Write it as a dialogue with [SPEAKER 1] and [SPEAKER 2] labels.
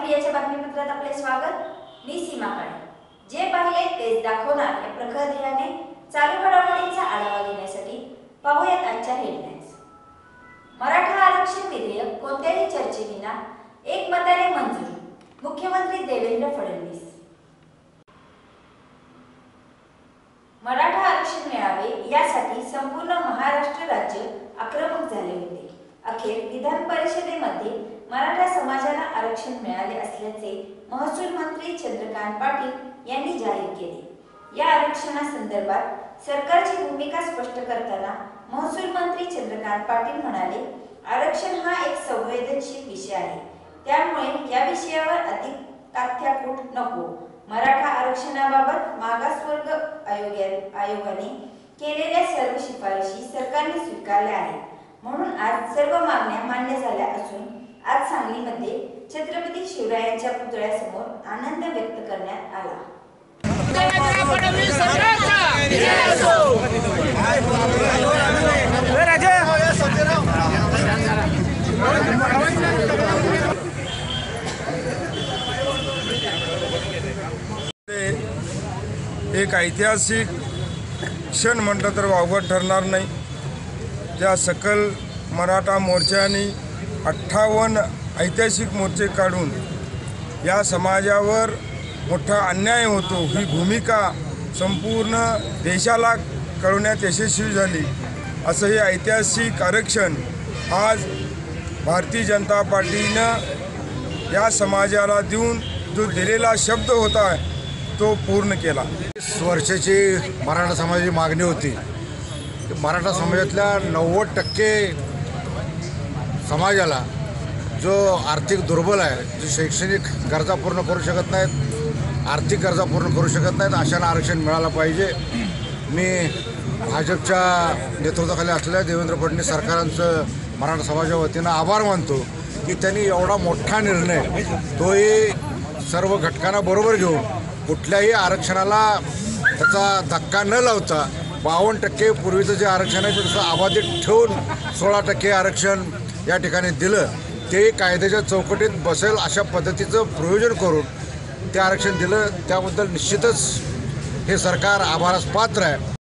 [SPEAKER 1] मीडियाच्या बातमीपत्रात आपले स्वागत। मी सीमा काळे। जे पाहिले तेच दाखवणार या प्रखर ध्येयाने चालू घडामोडींचा आढावा घेण्यासाठी पाहूयात आजच्या हेडलाईन्स। मराठा आरक्षण विधेयक कोणत्याही चर्चेविना एकमताने मंजूर, मुख्यमंत्री देवेंद्र फडणवीस। मराठा आरक्षण मिळावे यासाठी संपूर्ण महाराष्ट्र राज्य आक्रमक झाले होते। अखेर विधान परिषदेमध्ये मराठा समाजाला आरक्षण मिळाले असल्याचे महसूल मंत्री चंद्रकांत पाटील यांनी जाहीर केले। या आरक्षणासंदर्भात सरकारची भूमिका स्पष्ट करताना महसूल मंत्री चंद्रकांत पाटील म्हणाले, आरक्षण हा एक संवेदनशील विषय आहे, त्यामुळे या विषयावर अधिक तात्याकूट नको। मराठा आरक्षणाबाबत मागासवर्ग आयोगाने केलेल्या सर्व शिफारशी सरकारने स्वीकारल्या आहेत, म्हणून आज सर्व मागण्या मान्य झाल्या असून आज सांगलीमध्ये छत्रपती शिवरायांच्या पुतळ्यासमोर आनंद व्यक्त करण्यात आला।
[SPEAKER 2] एक ऐतिहासिक क्षण म्हटलं तर वावगं ठरणार नाही। त्या सकल मराठा मोर्चाने 58 ऐतिहासिक मोर्चे काढून या समाजावर मोठा अन्याय होतो ही भूमिका संपूर्ण देशाला कळवण्यात यशस्वी झाली। असं हे ऐतिहासिक आरक्षण आज भारतीय जनता पार्टीनं या समाजाला देऊन जो दिलेला शब्द होता तो पूर्ण केला।
[SPEAKER 3] 20 वर्षाची मराठा समाजाची मागणी होती। मराठा समाजातल्या 90% समाजाला जो आर्थिक दुर्बल आहे, जो शैक्षणिक गरजा पूर्ण करू शकत नाहीत, आर्थिक गरजा पूर्ण करू शकत नाहीत, अशांना आरक्षण मिळालं पाहिजे। मी भाजपच्या नेतृत्वाखाली असलेल्या देवेंद्र फडणवीस सरकारांचं मराठा समाजाच्या वतीनं आभार मानतो की त्यांनी एवढा मोठा निर्णय तोही सर्व घटकांना बरोबर घेऊन कुठल्याही आरक्षणाला त्याचा धक्का न लावता 52% पूर्वीचं जे आरक्षण आहे तसं अबाधित ठेवून 16% आरक्षण या ठिकाणी दिलं। ते कायद्याच्या चौकटीत बसेल अशा पद्धतीचं प्रयोजन करून ते आरक्षण दिलं, त्याबद्दल निश्चितच हे सरकार आभारास पात्र आहे।